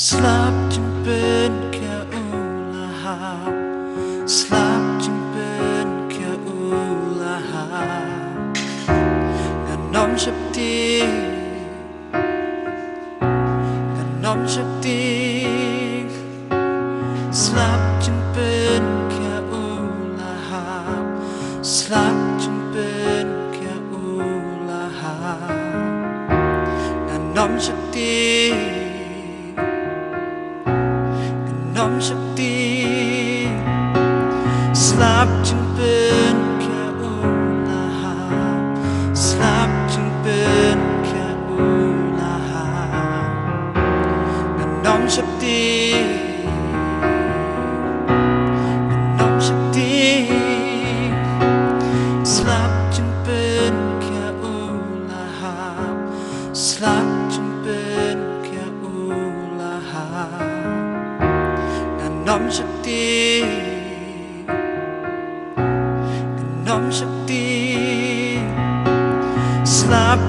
ស្លាប់ជំពើនខាអ៊ូឡាហាស្លាប់ជំពើនខាអ៊ូឡាហាNam Shakti Nam Shakti Slap jumpen kya ulaha Slap jumpen kya ulaha Nam Shakti Nam Shakti Slap jumpen kya ulaha Slap jumpen kya ulaha Nam Shakti Nam Shakti Slap jumpen kya ulaha Slap jumpen kya ulaha Nam Shakti Nam Shakti Slap